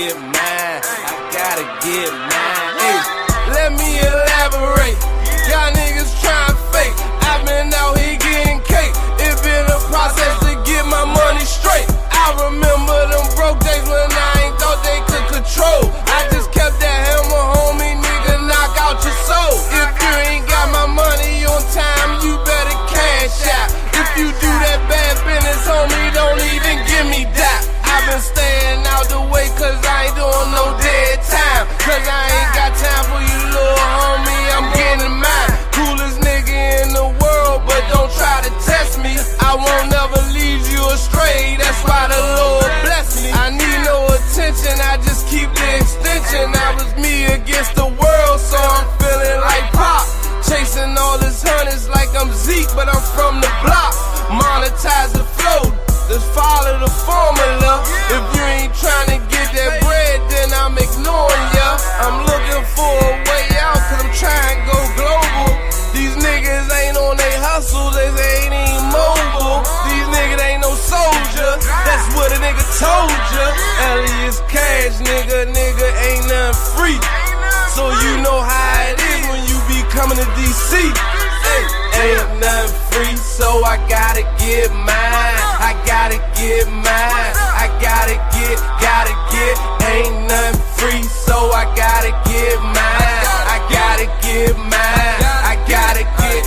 get mine. I gotta get mine. Hey, let me elaborate. Y'all niggas trying fake. I've been out here getting cake. It been a process to get my money straight. I remember them broke days when I ain't thought they could control. I just kept that hammer, homie, nigga, knock out your soul. If you ain't got my money on time, you better cash out. If you do that bad business, homie, don't even give me that. I've been staying out the way cause I ain't doing no dead time. Cause I ain't got time for you, little homie, I'm getting mine. Coolest nigga in the world, but don't try to test me. I won't never lead you astray, that's why the Lord bless me. I need no attention, I just keep the extension. I was me against the world, so I'm feeling like Pop. Chasing all this hundreds like I'm Zeke, but I'm from the block. Monetize the flow, just follow the formula. If you ain't trying to get that bread, then I'm ignoring ya. I'm looking for a way out, cause I'm trying to go global. These niggas ain't on they hustle, they ain't even mobile. These niggas ain't no soldier, that's what a nigga told ya. Elias Cash, nigga ain't nothing free. So you know how it is when you be coming to DC. Hey, ain't nothing free, so I gotta get mine. I gotta get mine. I gotta get. Ain't nothing free, so I gotta get mine. I gotta get mine. I gotta get.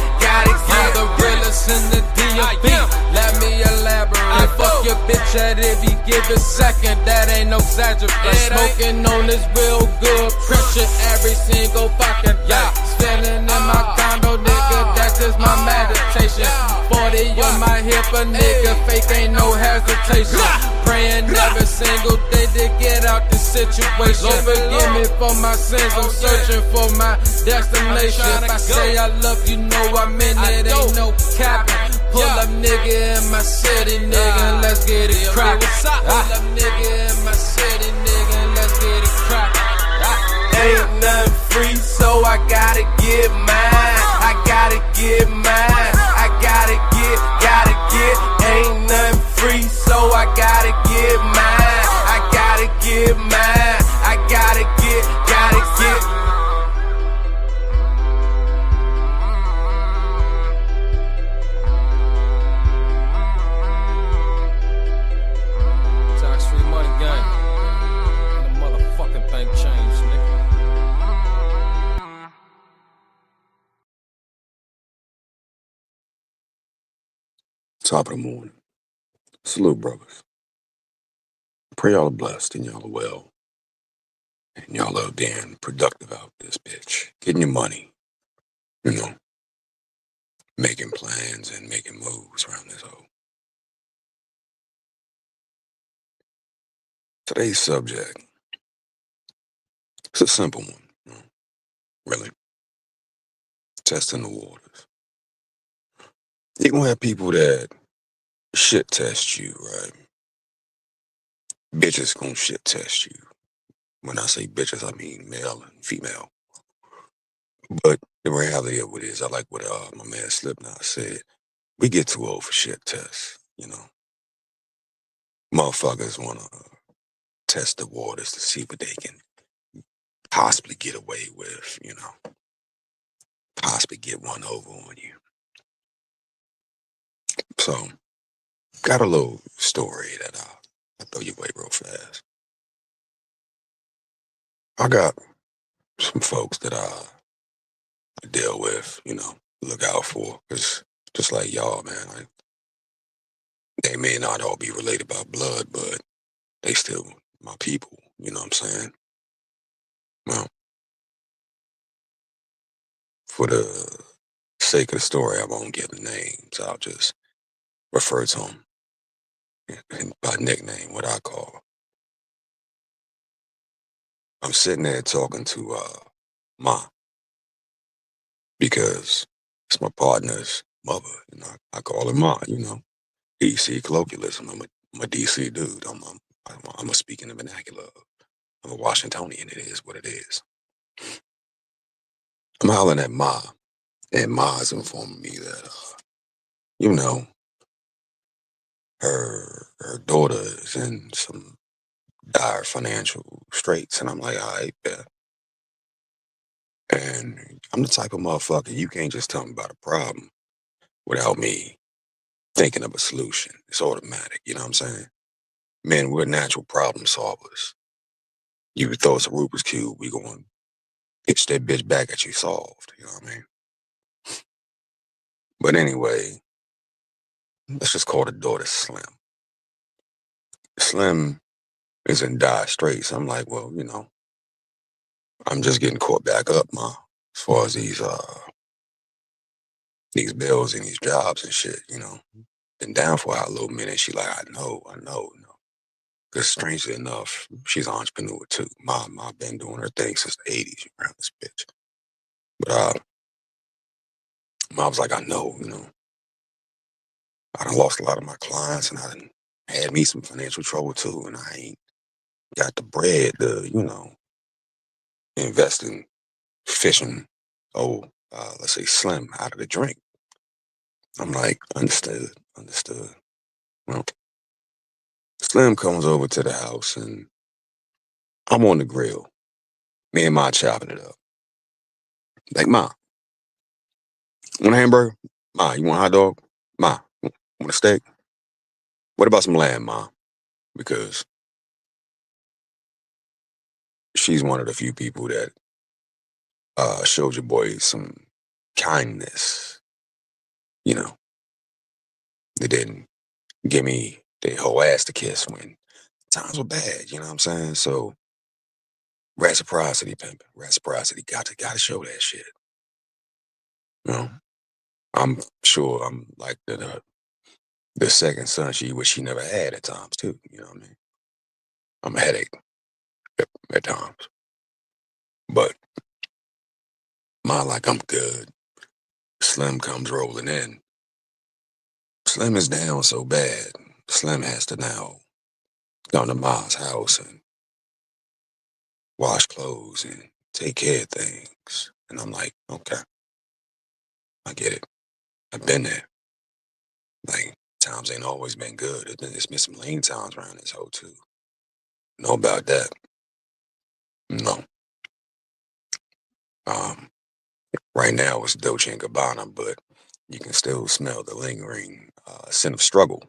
I'm the realest in the D.O.B. Let me elaborate. Fuck your bitch at every given second. That ain't no exaggeration. Smoking on this real good pressure every single fucking day. Standing in my condo, nigga, that's just my meditation. 40 on my hip, a nigga, fake ain't no hesitation. Praying every single day to get out this situation. Lord forgive me for my sins, I'm searching for my destination. If I say I love you, know I meant it, ain't no capping. Pull up nigga in my city, nigga, let's get it crackin'. Pull up nigga in my city, nigga, let's get it crackin'. Ain't nothing free, so I gotta get mine. I gotta get mine. I gotta get. Ain't nothing free, so I gotta get mine. I gotta get mine. I gotta get. Tax-free money gang. And the motherfucking thing changed, nigga. Top of the morning. Salute, brothers. Pray y'all are blessed and y'all are well. And y'all are being productive out this bitch. Getting your money. You know. Making plans and making moves around this hole. Today's subject. It's a simple one. You know, really. Testing the waters. You're gonna have people that shit test you, right? Bitches gonna shit test you. When I say bitches, I mean male and female. But the reality of it is, I like what my man Slipknot said. We get too old for shit tests, you know. Motherfuckers wanna test the waters to see what they can possibly get away with, you know. Possibly get one over on you. So, got a little story that I'll throw your way real fast. I got some folks that I deal with, you know, look out for, because just like y'all, man, they may not all be related by blood, but they still my people, you know what I'm saying? Well, for the sake of the story, I won't give the names. I'll just refer to them by nickname, what I call. I'm sitting there talking to Ma, because it's my partner's mother. You know, I call her Ma, you know. DC colloquialism. I'm a DC dude. I'm a speaking the vernacular. I'm a Washingtonian. It is what it is. I'm hollering at Ma, and Ma's informing me that, you know, her daughter is in some dire financial straights. And I'm like, all right, yeah. And I'm the type of motherfucker, you can't just tell me about a problem without me thinking of a solution. It's automatic, you know what I'm saying? Men, we're natural problem solvers. You would throw us a Rubik's Cube, we going to pitch that bitch back at you solved, you know what I mean? But anyway, let's just call the daughter Slim. Slim is in dire straits. I'm like, well, you know, I'm just getting caught back up, ma, as far as these bills and these jobs and shit, you know. Been down for a little minute. She like, I know, you know. Because strangely enough, she's an entrepreneur too. Mom been doing her thing since the 80s around this bitch. But Mom was like, I know, you know. I done lost a lot of my clients and I done had me some financial trouble too. And I ain't got the bread to, you know, invest in fishing, let's say Slim out of the drink. I'm like, understood. Well, Slim comes over to the house and I'm on the grill. Me and Ma chopping it up. Like, Ma, want a hamburger? Ma, you want a hot dog? Ma, want a steak? What about some lamb, Ma? Because she's one of the few people that showed your boy some kindness. You know, they didn't give me their whole ass to kiss when times were bad. You know what I'm saying? So reciprocity, pimping, reciprocity. Gotta show that shit. You know, I'm sure I'm like the second son she wish she never had at times too. You know what I mean? I'm a headache at times, but Ma like I'm good. Slim comes rolling in. Slim is down so bad. Slim has to now come to Ma's house and wash clothes and take care of things. And I'm like, okay, I get it. I've been there. Like, times ain't always been good. It's been some lean times around this hoe too. Know about that? No. Um, right now it's Dolce and Gabbana, but you can still smell the lingering scent of struggle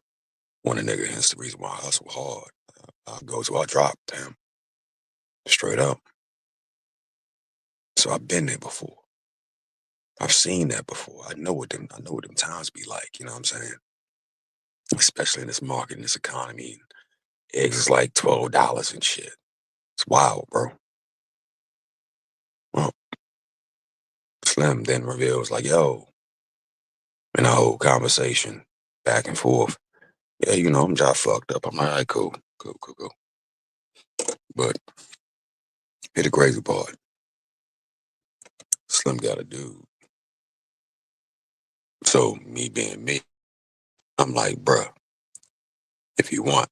when a nigga, hence the reason why I hustle hard. Go to our drop, damn, straight up. So I've been there before. I've seen that before. I know what them times be like, you know what I'm saying? Especially in this market, in this economy. Eggs is like $12 and shit. It's wild, bro. Well, Slim then reveals like, yo, in our whole conversation, back and forth. Yeah, you know, I'm just fucked up. I'm like, all right, cool. But here's the crazy part. Slim got a dude. So me being me, I'm like, bruh, if you want,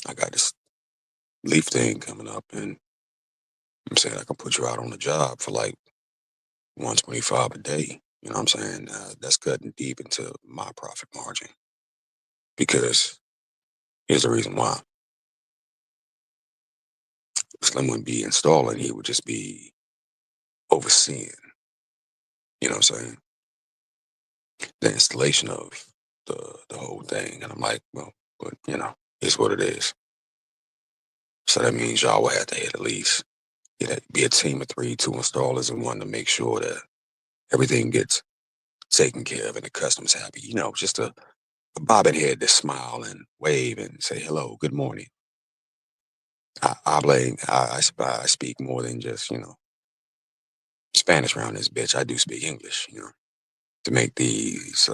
I got this leaf thing coming up and I'm saying I can put you out on the job for like 125 a day. You know what I'm saying? That's cutting deep into my profit margin because here's the reason why. Slim wouldn't be installing, he would just be overseeing, you know what I'm saying? The installation of the whole thing. And I'm like, well, but you know, it's what it is. So that means y'all will have to at least be a team of three, two installers and one to make sure that everything gets taken care of and the customer's happy. You know, just a bobbing head to smile and wave and say hello, good morning. I speak more than just, you know, Spanish around this bitch. I do speak English, you know, to make these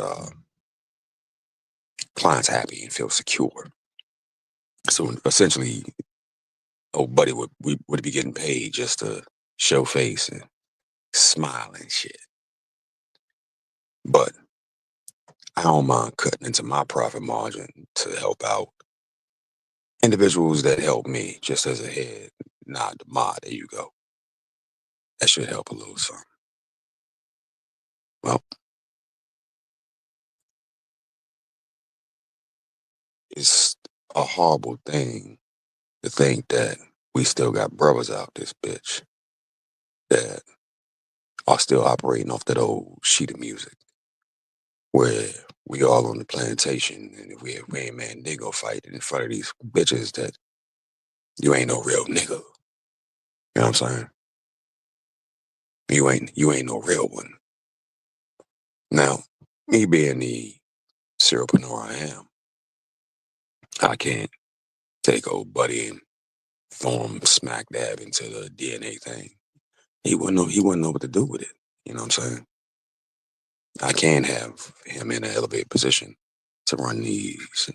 clients happy and feel secure. So essentially, old buddy would be getting paid just to show face and smile and shit. But I don't mind cutting into my profit margin to help out individuals that help me just as a head nod to mod. There you go. That should help a little something. Well, it's a horrible thing to think that we still got brothers out this bitch that are still operating off that old sheet of music where we all on the plantation, and if we ain't man, they go fight in front of these bitches that you ain't no real nigga. You know what I'm saying? You ain't no real one. Now, me being the serialpreneur I am, I can't take old buddy and throw him smack dab into the DNA thing. He wouldn't know what to do with it. You know what I'm saying? I can't have him in an elevated position to run these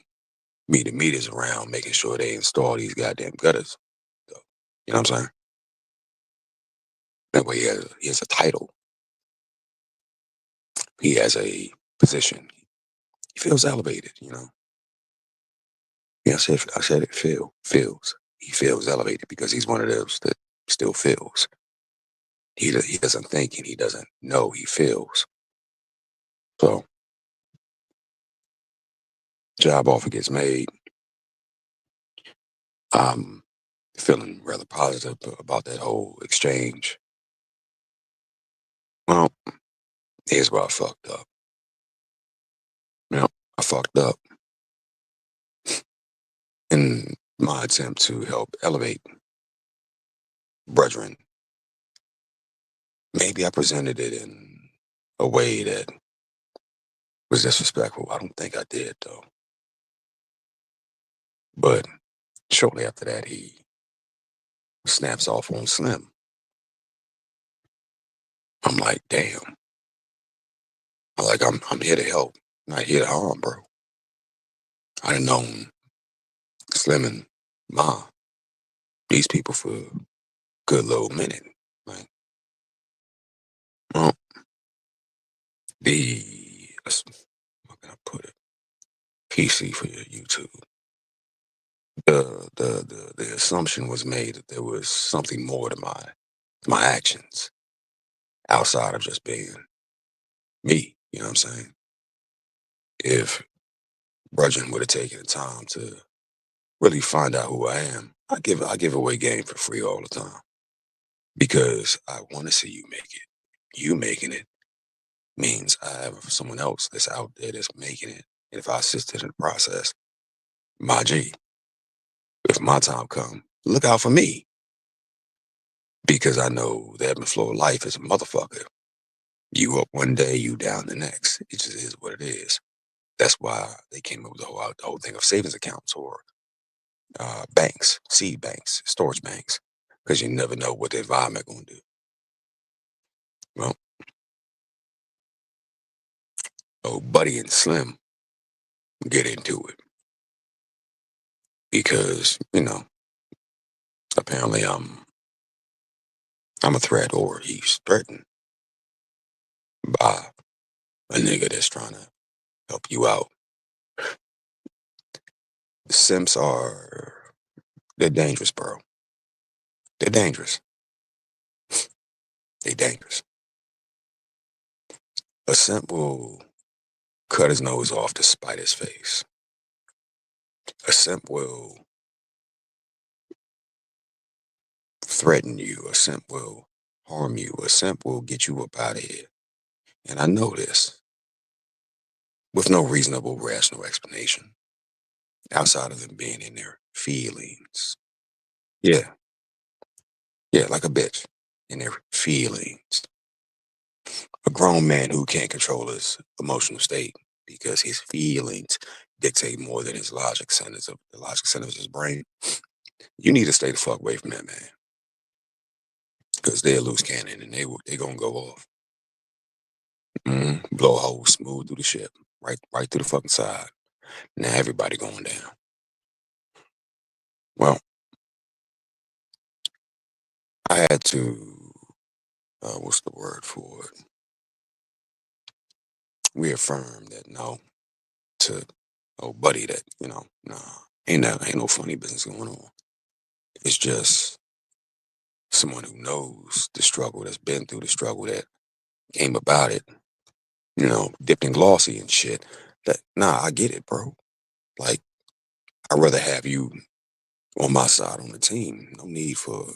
meters around, making sure they install these goddamn gutters. So, you know what I'm saying? That way he has a title. He has a position. He feels elevated, you know. Yeah, I said it feels. He feels elevated because he's one of those that still feels. He doesn't think and he doesn't know, he feels. So job offer gets made. I'm feeling rather positive about that whole exchange. Well, here's where I fucked up. I fucked up in my attempt to help elevate brethren. Maybe I presented it in a way that was disrespectful. I don't think I did though. But shortly after that, he snaps off on Slim. I'm like, damn. I'm here to help, not here to harm, bro. I done known Slim and Ma, these people for a good little minute. Right? Well, how can I put it? PC for your YouTube. The assumption was made that there was something more to my actions outside of just being me. You know what I'm saying? If Brudgeon would have taken the time to really find out who I am, I give away game for free all the time because I want to see you make it. You making it means I have someone else that's out there that's making it. And if I assisted in the process, my G, if my time come, look out for me because I know the ebb and flow of life is a motherfucker. You up one day, you down the next. It just is what it is. That's why they came up with the whole thing of savings accounts or banks, seed banks, storage banks, because you never know what the environment gonna do. Well, old Buddy and Slim get into it because apparently I'm a threat or he's threatened by a nigga that's trying to help you out. The Simps they're dangerous, bro. They're dangerous. They dangerous. A simp will cut his nose off to spite his face. A simp will threaten you. A simp will harm you. A simp will get you up out of here. And I know this with no reasonable, rational explanation outside of them being in their feelings. Yeah, yeah, like a bitch in their feelings. A grown man who can't control his emotional state because his feelings dictate more than his logic centers of the logic centers of his brain. You need to stay the fuck away from that man because they're a loose cannon and they gonna go off. Blow a hole smooth through the ship, right through the fucking side. Now everybody going down. Well, I had to, what's the word for it? Reaffirm that no to old buddy that, nah, ain't no funny business going on. It's just someone who knows the struggle, that's been through the struggle, that came about it, dipped in glossy and shit. That, nah, I get it, bro. Like, I'd rather have you on my side on the team. No need for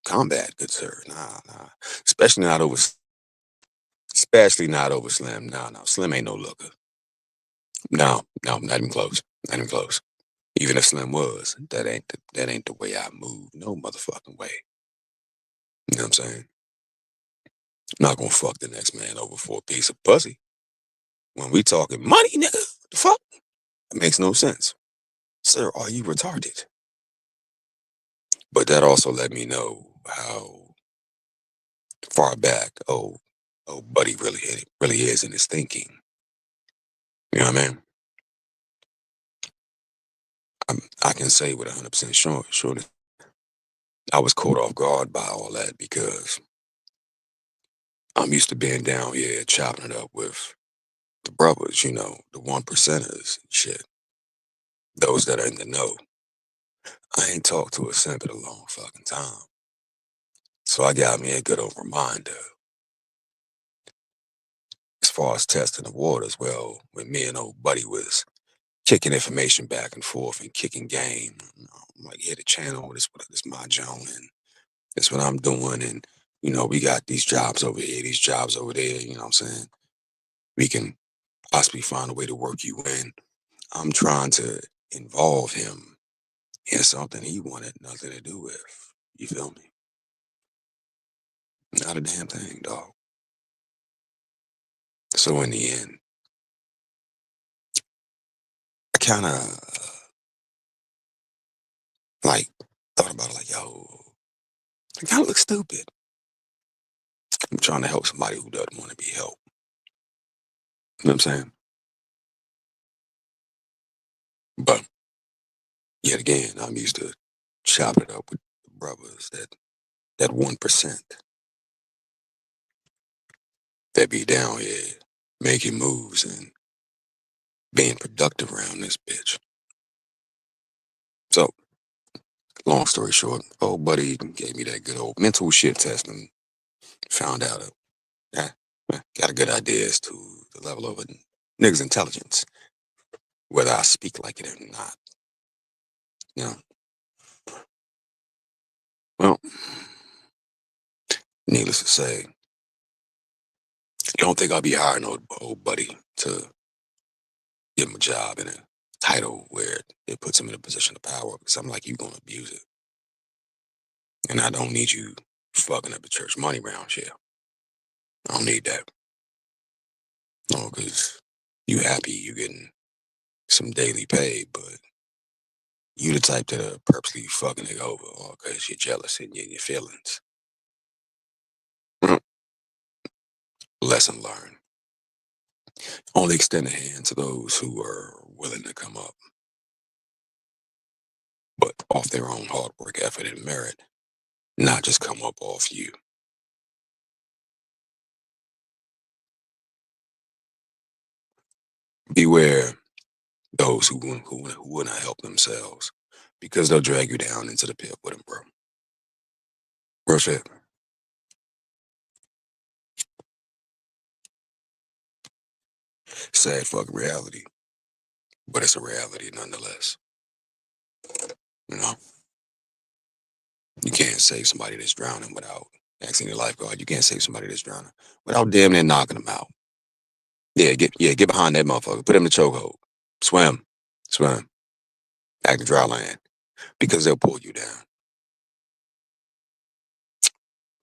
combat, good sir. Nah. Especially not over especially not over Slim. No. Slim ain't no looker. No, not even close. Not even close. Even if Slim was, that ain't the way I move. No motherfucking way. You know what I'm saying? Not gonna fuck the next man over for a piece of pussy. When we talking money, nigga, the fuck? It makes no sense. Sir, are you retarded? But that also let me know how far back buddy really is in his thinking. You know what I mean? I can say with 100% sure that I was caught off guard by all that because I'm used to being down here chopping it up with the brothers, the one percenters and shit. Those that are in the know. I ain't talked to a simp in a long fucking time. So I got me a good old reminder. As far as testing the waters, well, when me and old buddy was kicking information back and forth and kicking game, I'm like, yeah, the channel, this my Joan, and that's what I'm doing. And, we got these jobs over here, these jobs over there, you know what I'm saying? We can possibly find a way to work you in. I'm trying to involve him in something he wanted nothing to do with. You feel me? Not a damn thing, dog. So in the end, I kind of like thought about it like, yo, I kind of look stupid. I'm trying to help somebody who doesn't want to be helped. You know what I'm saying? But yet again, I'm used to chopping it up with brothers that 1% that be down here making moves and being productive around this bitch. So, long story short, old buddy gave me that good old mental shit test and found out got a good idea as to the level of a nigga's intelligence, whether I speak like it or not. You know, well, needless to say, you don't think I'll be hiring old buddy to give him a job in a title where it puts him in a position of power because I'm like, you gonna abuse it. And I don't need you fucking up the church money round here. I don't need that. No, because you happy you getting some daily pay, but you the type that purposely fucking it over or because you're jealous and you're in your feelings. Lesson learned. Only extend a hand to those who are willing to come up, but off their own hard work, effort, and merit, not just come up off you. Beware those who will not help themselves because they'll drag you down into the pit with them, bro. Real shit. Sad fucking reality, but it's a reality nonetheless. You know, you can't save somebody that's drowning without asking your lifeguard. You can't save somebody that's drowning without damn near knocking them out. Get behind that motherfucker. Put him in the chokehold. Swim. Act the dry land because they'll pull you down.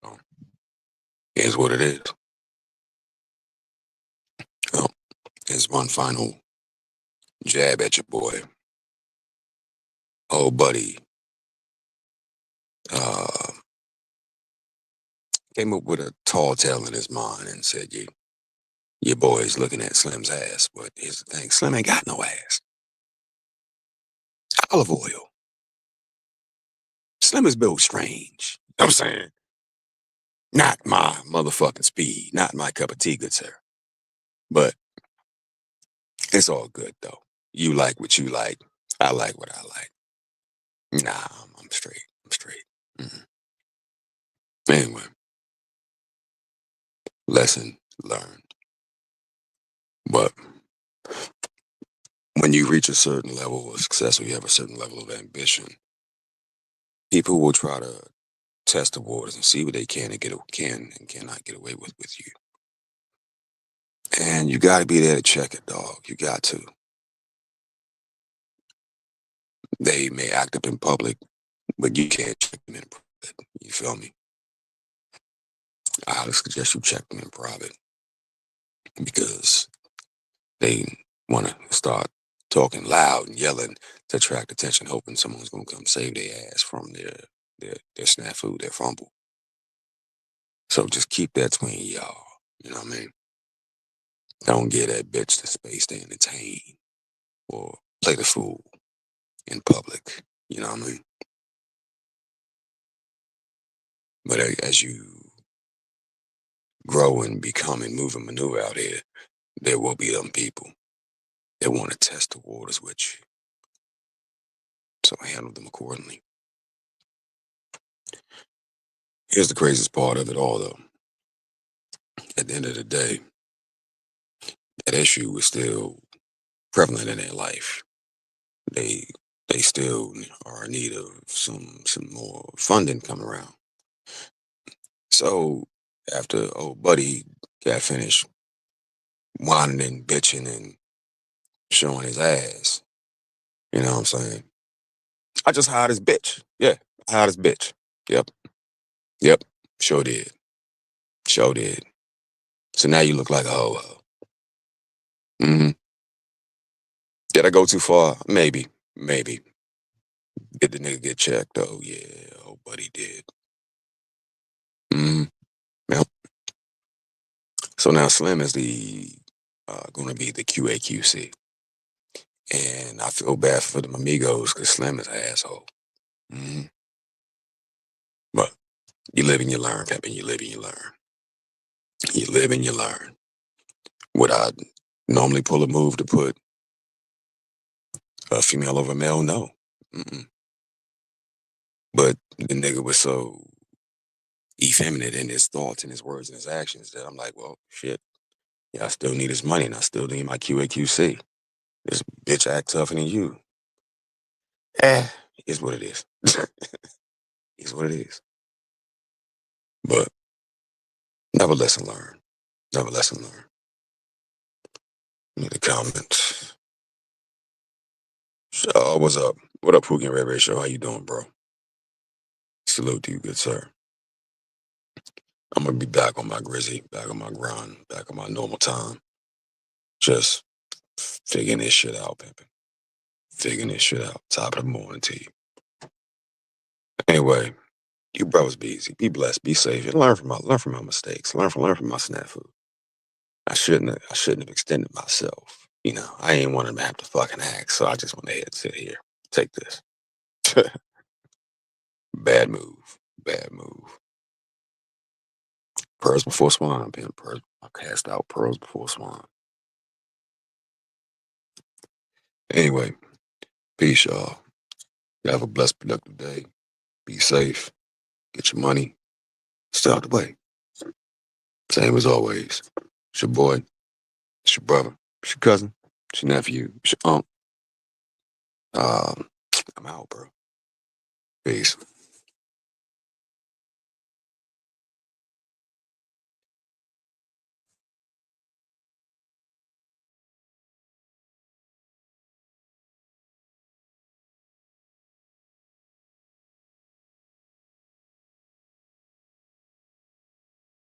So, here's what it is. Oh, here's one final jab at your boy. Old buddy came up with a tall tale in his mind and said, your boy's looking at Slim's ass, but here's the thing, Slim ain't got no ass. Olive oil. Slim is built strange. You know what I'm saying? Not my motherfucking speed, not my cup of tea, good sir. But it's all good though. You like what you like. I like what I like. Nah, I'm straight. I'm straight. Anyway, lesson learned. But when you reach a certain level of success or you have a certain level of ambition, People will try to test the waters and see what they can and cannot get away with you. And you got to be there to check it, dog. You got to. They may act up in public, but you can't check them in private. You feel me? I highly suggest you check them in private because they want to start talking loud and yelling to attract attention, hoping someone's going to come save their ass from their snafu, their fumble. So just keep that between y'all. You know what I mean? Don't give that bitch the space to entertain or play the fool in public. You know what I mean? But as you grow and become and move and maneuver out here, there will be them people that want to test the waters with you. So handle them accordingly. Here's the craziest part of it all, though. At the end of the day, that issue is still prevalent in their life. They still are in need of some more funding coming around. So after old buddy got finished whining and bitching and showing his ass, you know what I'm saying? I just hired his bitch. Yeah, I hired his bitch. Yep, sure did. Sure did. So now you look like a ho-ho. Mm-hmm. Did I go too far? Maybe. Did the nigga get checked? Oh, yeah, old buddy did. Mm-hmm. Yep. So now Slim is going to be the QAQC. And I feel bad for them amigos because Slim is an asshole. Mm-hmm. But you live and you learn, Pimpin'. You live and you learn. You live and you learn. Would I normally pull a move to put a female over male? No. Mm-mm. But the nigga was so effeminate in his thoughts and his words and his actions that I'm like, well, shit. Yeah, I still need his money and I still need my QAQC. This bitch act tougher than you. Is what it is. Is what it is. But never lesson learned. Never lesson learned. Need a comment. What's up? What up, Pookie and Red Ray Show? How you doing, bro? Salute to you, good sir. I'm gonna be back on my grizzy, back on my grind, back on my normal time. Just figuring this shit out, Pimpin'. Figuring this shit out. Top of the morning to you. Anyway, you brothers be easy. Be blessed. Be safe. And learn from my mistakes. Learn from my snafu. I shouldn't have extended myself. You know, I ain't wanting to have to fucking act, so I just went ahead and sit here. Take this. Bad move. Bad move. Pearls before swine, Pimp. I cast out pearls before swine. Anyway, peace, y'all. You have a blessed, productive day. Be safe. Get your money. Stay out the way. Same as always. It's your boy. It's your brother. It's your cousin. It's your nephew. It's your aunt. I'm out, bro. Peace.